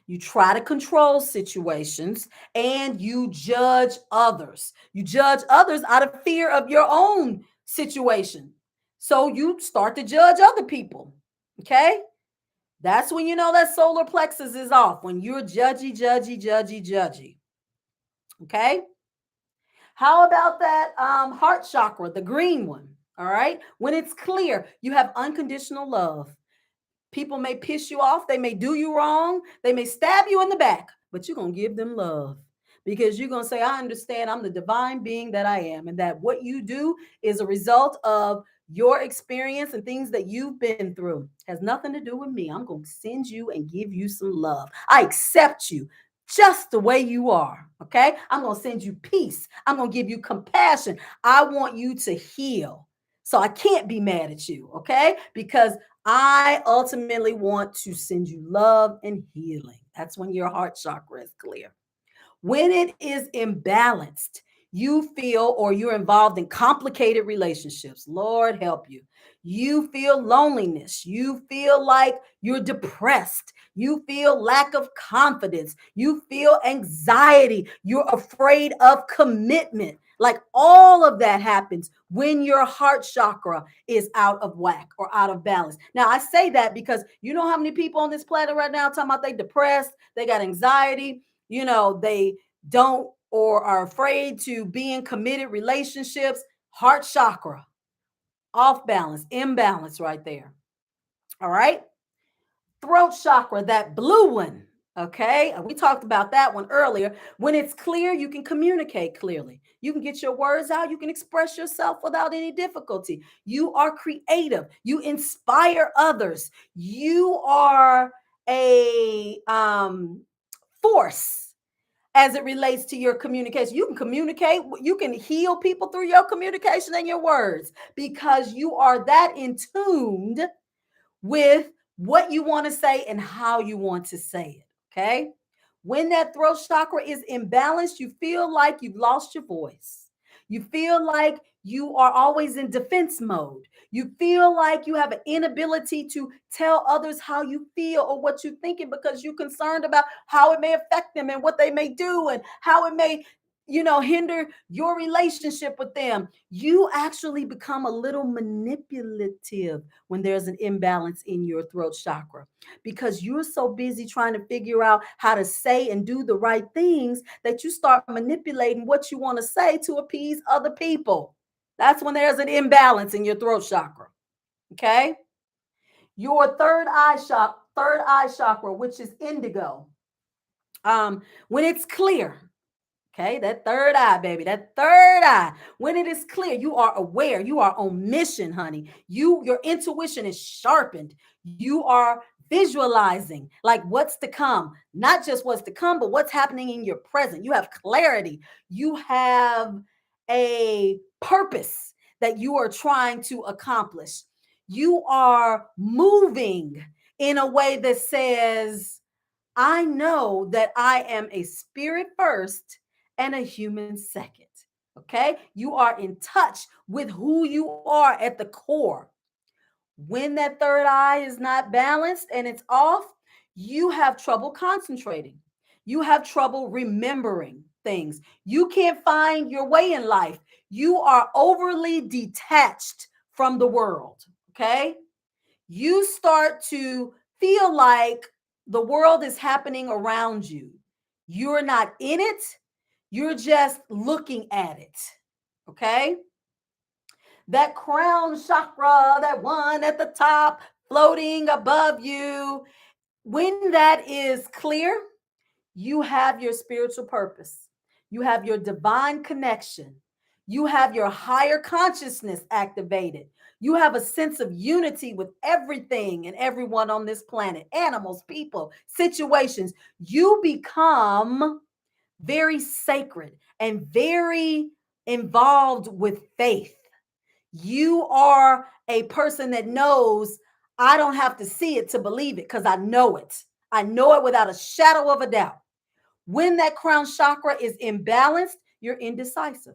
you try to control situations, and you judge others. You judge others out of fear of your own situation. So you start to judge other people. Okay? That's when you know that solar plexus is off, when you're judgy, judgy, judgy, judgy. Okay? How about that heart chakra, the green one? All right? When it's clear, you have unconditional love. People may piss you off, they may do you wrong, they may stab you in the back, but you're going to give them love because you're going to say, I understand I'm the divine being that I am, and that what you do is a result of your experience and things that you've been through. Has nothing to do with me. I'm going to send you and give you some love. I accept you just the way you are. Okay. I'm going to send you peace. I'm going to give you compassion. I want you to heal. So I can't be mad at you. Okay. Because I ultimately want to send you love and healing. That's when your heart chakra is clear. When it is imbalanced, you feel or you're involved in complicated relationships. Lord help you. You feel loneliness. You feel like you're depressed. You feel lack of confidence. You feel anxiety. You're afraid of commitment. Like all of that happens when your heart chakra is out of whack or out of balance. Now, I say that because you know how many people on this planet right now talking about they depressed, they got anxiety, you know, they don't or are afraid to be in committed relationships. Heart chakra off balance, imbalance right there. All right. Throat chakra, that blue one. Okay. We talked about that one earlier. When it's clear, you can communicate clearly. You can get your words out. You can express yourself without any difficulty. You are creative. You inspire others. You are a force as it relates to your communication. You can communicate, you can heal people through your communication and your words because you are that in tuned with what you want to say and how you want to say it. Okay. When that throat chakra is imbalanced, you feel like you've lost your voice. You feel like you are always in defense mode. You feel like you have an inability to tell others how you feel or what you're thinking because you're concerned about how it may affect them and what they may do and how it may, hinder your relationship with them. You actually become a little manipulative when there's an imbalance in your throat chakra because you're so busy trying to figure out how to say and do the right things that you start manipulating what you want to say to appease other people. That's when there's an imbalance in your throat chakra. Okay? Your third eye chakra, which is indigo. When it's clear, okay, that third eye, baby, that third eye. When it is clear, you are aware, you are on mission, honey. Your intuition is sharpened. You are visualizing like what's to come, not just what's to come, but what's happening in your present. You have clarity. You have a purpose that you are trying to accomplish. You are moving in a way that says, I know that I am a spirit first and a human second. Okay. You are in touch with who you are at the core. When that third eye is not balanced and it's off, you have trouble concentrating. You have trouble remembering things. You can't find your way in life. You are overly detached from the world. Okay. You start to feel like the world is happening around you. You're not in it, you're just looking at it. Okay? That crown chakra, that one at the top, floating above you, when that is clear, you have your spiritual purpose. You have your divine connection. You have your higher consciousness activated. You have a sense of unity with everything and everyone on this planet, animals, people, situations. You become very sacred and very involved with faith. You are a person that knows I don't have to see it to believe it because I know it. I know it without a shadow of a doubt. When that crown chakra is imbalanced, you're indecisive.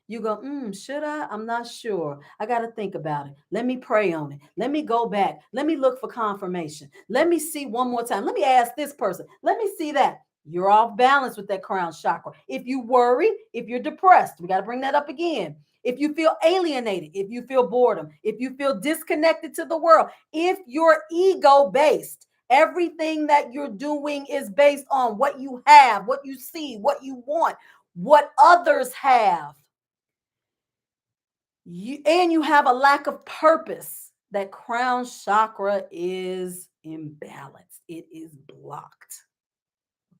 You go, should I? I'm not sure. I got to think about it. Let me pray on it. Let me go back. Let me look for confirmation. Let me see one more time. Let me ask this person. Let me see that. You're off balance with that crown chakra. If you worry, if you're depressed, we got to bring that up again. If you feel alienated, if you feel boredom, if you feel disconnected to the world, if you're ego based, everything that you're doing is based on what you have, what you see, what you want, what others have. And you have a lack of purpose. That crown chakra is imbalanced. It is blocked.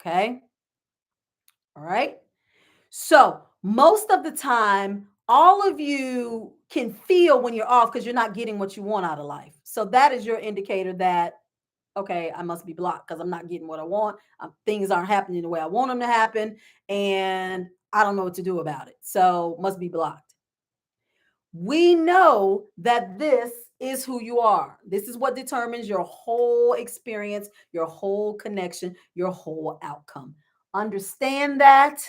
Okay. All right. So most of the time, all of you can feel when you're off because you're not getting what you want out of life. So that is your indicator that, okay, I must be blocked because I'm not getting what I want. Things aren't happening the way I want them to happen. And I don't know what to do about it. So must be blocked. We know that this is who you are. This is what determines your whole experience, your whole connection, your whole outcome. Understand that,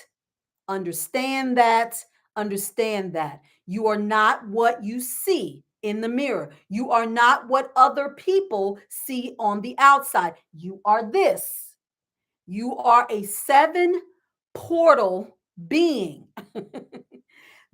understand that, understand that. You are not what you see in the mirror. You are not what other people see on the outside. You are this. You are a 7 portal being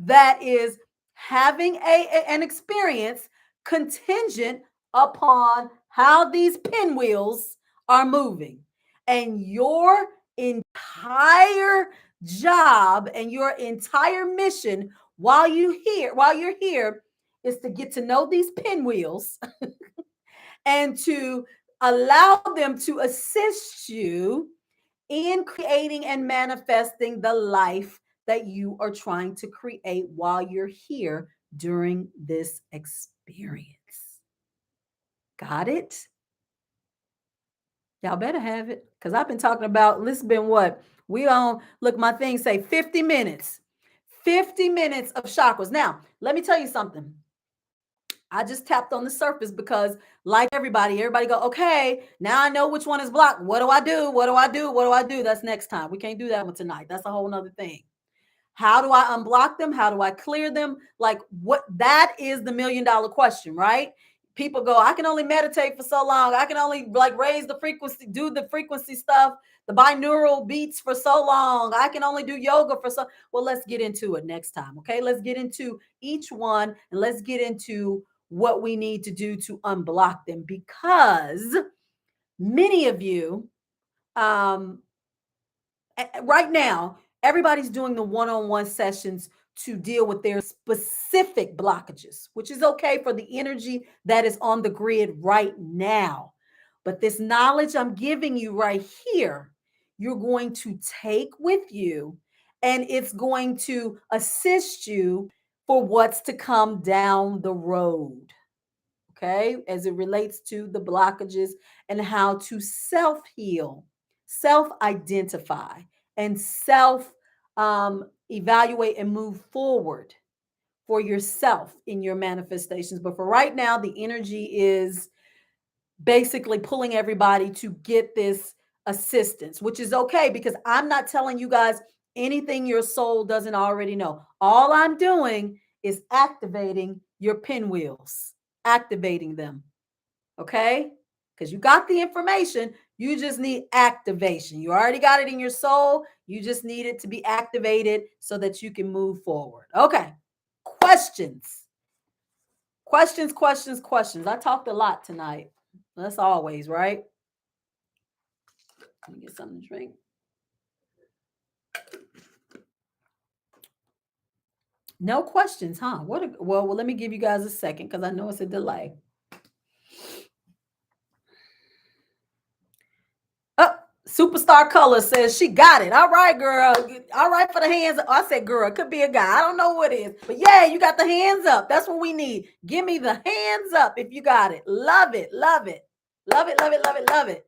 that is having an experience contingent upon how these pinwheels are moving. And your entire job and your entire mission while you're here is to get to know these pinwheels and to allow them to assist you in creating and manifesting the life that you are trying to create while you're here during this experience. Got it? Y'all better have it because I've been talking about this. Been what we on? Look, my thing say 50 minutes. 50 minutes of chakras. Now, let me tell you something. I just tapped on the surface because, like everybody go, okay, now I know which one is blocked. What do I do? What do I do? What do I do? That's next time. We can't do that one tonight. That's a whole nother thing. How do I unblock them? How do I clear them? Like, what? That is the $1 million question, right? People go, I can only meditate for so long. I can only like raise the frequency, do the frequency stuff, the binaural beats for so long. I can only do yoga for so. Well, let's get into it next time. Okay. Let's get into each one and let's get into what we need to do to unblock them because many of you, um, right now, everybody's doing the one-on-one sessions to deal with their specific blockages, which is okay for the energy that is on the grid right now. But this knowledge I'm giving you right here, you're going to take with you, and it's going to assist you for what's to come down the road. Okay, as it relates to the blockages and how to self heal, self identify, and self evaluate and move forward for yourself in your manifestations. But for right now, the energy is basically pulling everybody to get this assistance, which is okay because I'm not telling you guys anything your soul doesn't already know. All I'm doing is activating your pinwheels, activating them. Okay? Because you got the information, you just need activation. You already got it in your soul. You just need it to be activated so that you can move forward. Okay. Questions. Questions, questions, questions. I talked a lot tonight. That's always, right? Let me get something to drink. No questions, huh? Well, let me give you guys a second because I know it's a delay. Oh, Superstar Color says she got it. All right, girl. All right for the hands up. I said, girl, it could be a guy. I don't know what it is. But yeah, you got the hands up. That's what we need. Give me the hands up if you got it. Love it. Love it. Love it. Love it. Love it. Love it.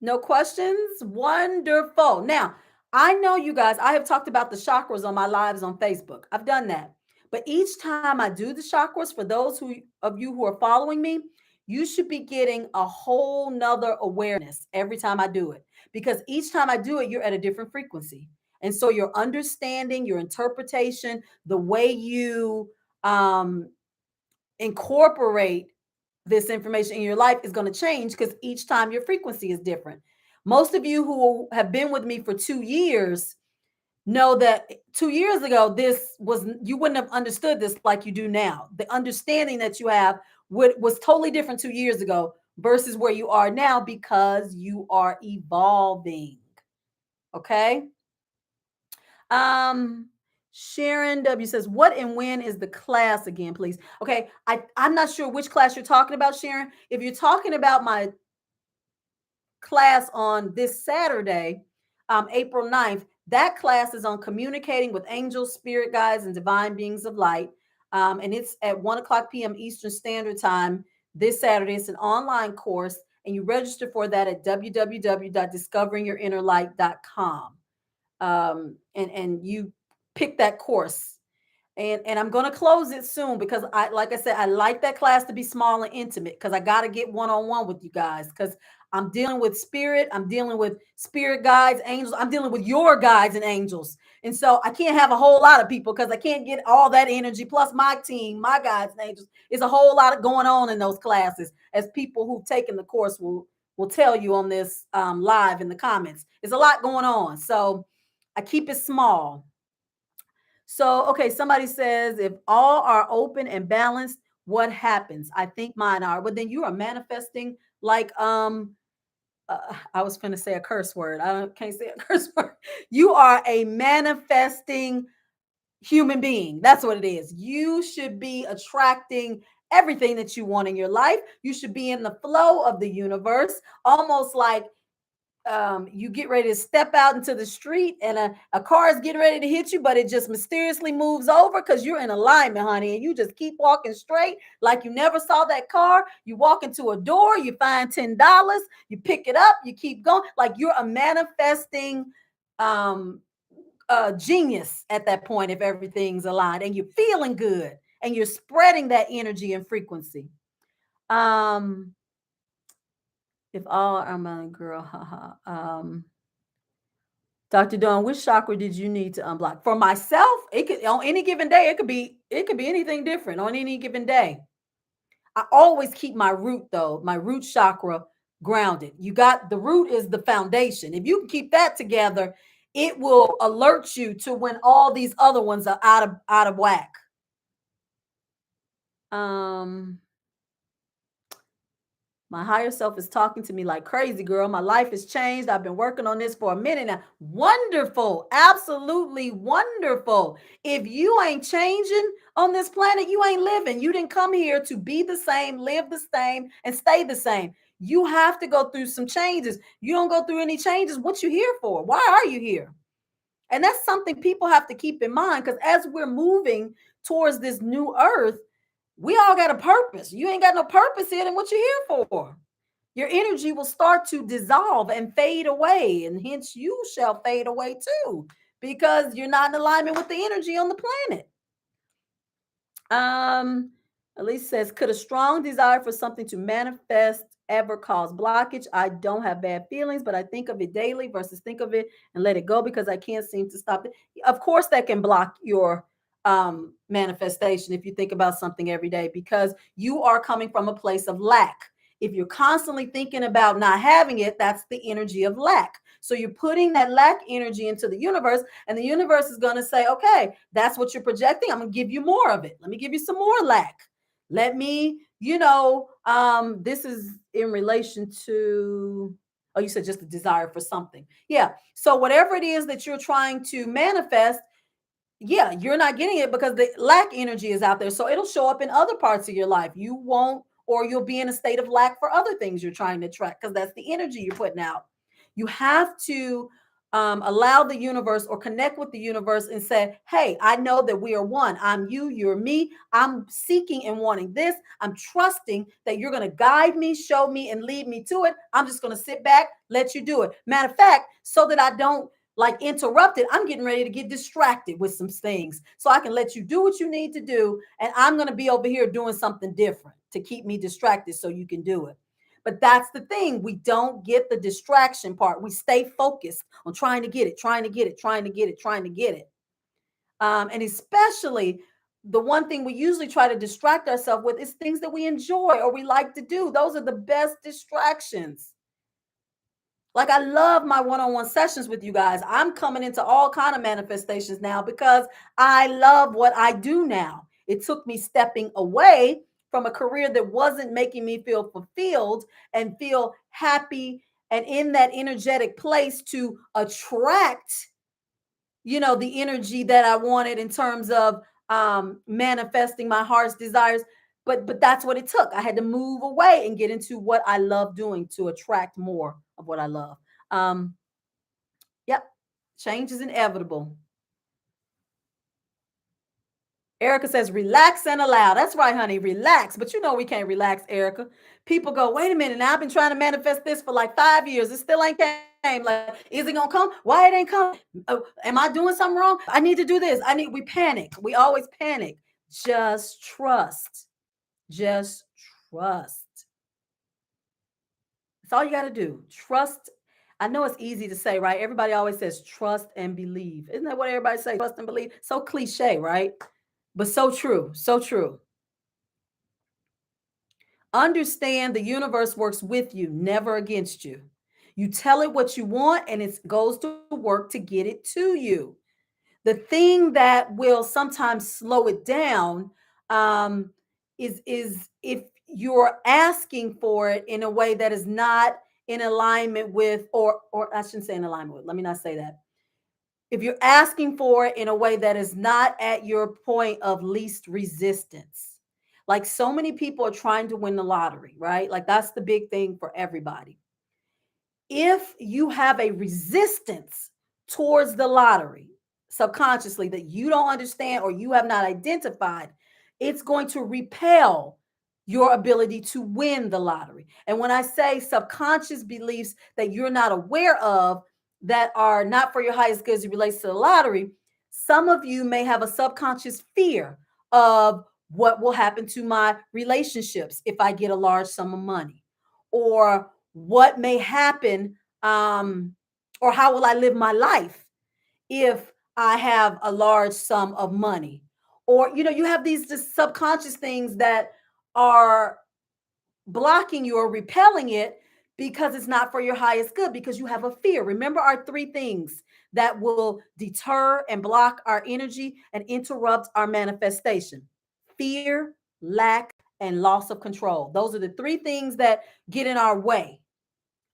No questions? Wonderful. Now, I know you guys, I have talked about the chakras on my lives on Facebook. I've done that. But each time I do the chakras, for those of you who are following me, you should be getting a whole nother awareness every time I do it. Because each time I do it, you're at a different frequency. And so your understanding, your interpretation, the way you incorporate this information in your life is going to change because each time your frequency is different. Most of you who have been with me for 2 years know that 2 years ago, this was, you wouldn't have understood this like you do now. The understanding that you have was totally different 2 years ago versus where you are now because you are evolving. Okay. Um, Sharon W says, what and when is the class again, please? Okay, I'm not sure which class you're talking about, Sharon. If you're talking about my class on this Saturday, April 9th, that class is on communicating with angels, spirit guides, and divine beings of light. And it's at 1 o'clock p.m. Eastern Standard Time this Saturday. It's an online course, and you register for that at www.discoveringyourinnerlight.com. And you pick that course, and I'm going to close it soon because like I said, I like that class to be small and intimate because I got to get one-on-one with you guys because I'm dealing with spirit, I'm dealing with spirit guides, angels, I'm dealing with your guides and angels. And so I can't have a whole lot of people because I can't get all that energy plus my team, my guides and angels. It's a whole lot of going on in those classes, as people who've taken the course will tell you on this live in the comments. There's a lot going on, so I keep it small. So, okay, somebody says, if all are open and balanced, what happens? I think mine are. But then you are manifesting like I was going to say a curse word. Can't say a curse word. You are a manifesting human being. That's what it is. You should be attracting everything that you want in your life. You should be in the flow of the universe, almost like you get ready to step out into the street and a car is getting ready to hit you, but it just mysteriously moves over because you're in alignment, honey, and you just keep walking straight like you never saw that car. You walk into a door, you find $10, you pick it up, you keep going, like you're a manifesting genius at that point if everything's aligned and you're feeling good and you're spreading that energy and frequency. If all are my girl, haha. Dr. Dawn, which chakra did you need to unblock? For myself, it could on any given day, it could be anything different on any given day. I always keep my root though, my root chakra grounded. You got the root is the foundation. If you can keep that together, it will alert you to when all these other ones are out of whack. Um My higher self is talking to me like crazy, girl. My life has changed. I've been working on this for a minute now. Wonderful. Absolutely wonderful. If you ain't changing on this planet, you ain't living. You didn't come here to be the same, live the same, and stay the same. You have to go through some changes. You don't go through any changes. What you here for? Why are you here? And that's something people have to keep in mind because as we're moving towards this new earth, we all got a purpose. You ain't got no purpose here, then what you here for? Your energy will start to dissolve and fade away, and hence you shall fade away too, because you're not in alignment with the energy on the planet. Um, Elise says, could a strong desire for something to manifest ever cause blockage? I don't have bad feelings, but I think of it daily versus think of it and let it go because I can't seem to stop it. Of course, that can block your manifestation if you think about something every day because you are coming from a place of lack. If you're constantly thinking about not having it, that's the energy of lack. So you're putting that lack energy into the universe, and the universe is going to say, okay, that's what you're projecting. I'm going to give you more of it. Let me give you some more lack. Let me, this is in relation to, oh, you said just a desire for something. Yeah. So whatever it is that you're trying to manifest, yeah, you're not getting it because the lack energy is out there. So it'll show up in other parts of your life. You won't, or you'll be in a state of lack for other things you're trying to attract because that's the energy you're putting out. You have to allow the universe or connect with the universe and say, hey, I know that we are one. I'm you, you're me. I'm seeking and wanting this. I'm trusting that you're going to guide me, show me, and lead me to it. I'm just going to sit back, let you do it. Matter of fact, so that I don't like interrupted, I'm getting ready to get distracted with some things so I can let you do what you need to do. And I'm going to be over here doing something different to keep me distracted so you can do it. But that's the thing. We don't get the distraction part. We stay focused on trying to get it, trying to get it, trying to get it, trying to get it. And especially the one thing we usually try to distract ourselves with is things that we enjoy or we like to do. Those are the best distractions. Like I love my one-on-one sessions with you guys. I'm coming into all kind of manifestations now because I love what I do now. It took me stepping away from a career that wasn't making me feel fulfilled and feel happy and in that energetic place to attract, the energy that I wanted in terms of manifesting my heart's desires. But that's what it took. I had to move away and get into what I love doing to attract more of what I love. Um, yep, change is inevitable. Erica says, relax and allow. That's right, honey, relax. But we can't relax, Erica. People go, wait a minute. Now I've been trying to manifest this for like 5 years. It still ain't came. Like, is it going to come? Why it ain't come? Am I doing something wrong? I need to do this. We panic. We always panic. Just trust. Just trust. That's all you got to do. Trust. I know it's easy to say, right? Everybody always says trust and believe. Isn't that what everybody says? Trust and believe. So cliche, right? But so true. So true. Understand the universe works with you, never against you. You tell it what you want, and it goes to work to get it to you. The thing that will sometimes slow it down is if you're asking for it in a way that is not in alignment with, or I shouldn't say in alignment with. Let me not say that. If you're asking for it in a way that is not at your point of least resistance, like so many people are trying to win the lottery, right? Like that's the big thing for everybody. If you have a resistance towards the lottery subconsciously that you don't understand or you have not identified, it's going to repel your ability to win the lottery. And when I say subconscious beliefs that you're not aware of that are not for your highest good as it relates to the lottery, some of you may have a subconscious fear of what will happen to my relationships if I get a large sum of money, or what may happen, or how will I live my life if I have a large sum of money. Or, you have these just subconscious things that are blocking you or repelling it because it's not for your highest good, because you have a fear. Remember our three things that will deter and block our energy and interrupt our manifestation: fear, lack, and loss of control. Those are the three things that get in our way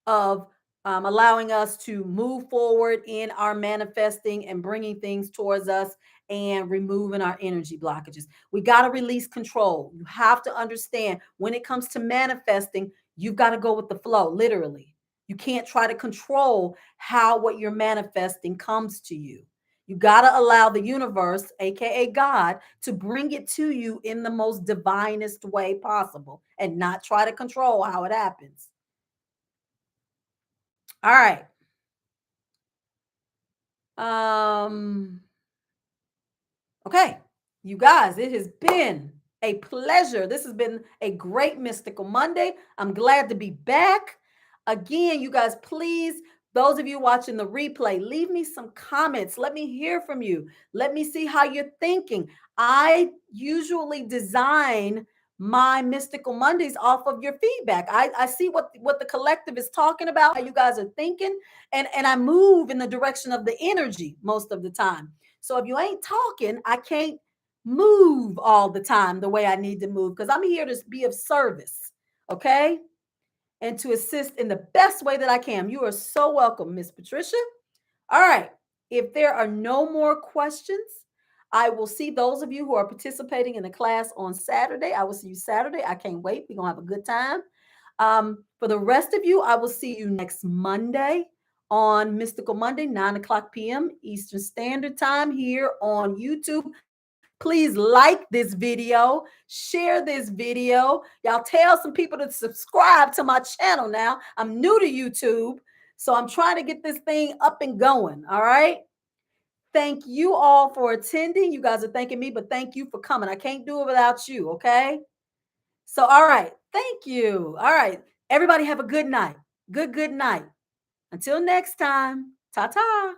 of allowing us to move forward in our manifesting and bringing things towards us and removing our energy blockages. We got to release control. You have to understand, when it comes to manifesting, you've got to go with the flow, literally. You can't try to control how what you're manifesting comes to you. You got to allow the universe, aka God, to bring it to you in the most divinest way possible and not try to control how it happens. All right. Um, okay, you guys, it has been a pleasure. This has been a great Mystical Monday. I'm glad to be back. Again, you guys, please, those of you watching the replay, leave me some comments. Let me hear from you. Let me see how you're thinking. I usually design my Mystical Mondays off of your feedback. I see what the collective is talking about, how you guys are thinking, and I move in the direction of the energy most of the time. So if you ain't talking, I can't move all the time the way I need to move, because I'm here to be of service, okay? And to assist in the best way that I can. You are so welcome, Miss Patricia. All right. If there are no more questions, I will see those of you who are participating in the class on Saturday. I will see you Saturday. I can't wait. We're going to have a good time. For the rest of you, I will see you next Monday on Mystical Monday, 9 o'clock p.m. Eastern Standard Time here on YouTube. Please like this video, share this video. Y'all tell some people to subscribe to my channel now. I'm new to YouTube, so I'm trying to get this thing up and going. All right. Thank you all for attending. You guys are thanking me, but thank you for coming. I can't do it without you. Okay. So, all right. Thank you. All right. Everybody have a good night. Good night. Until next time. Ta ta.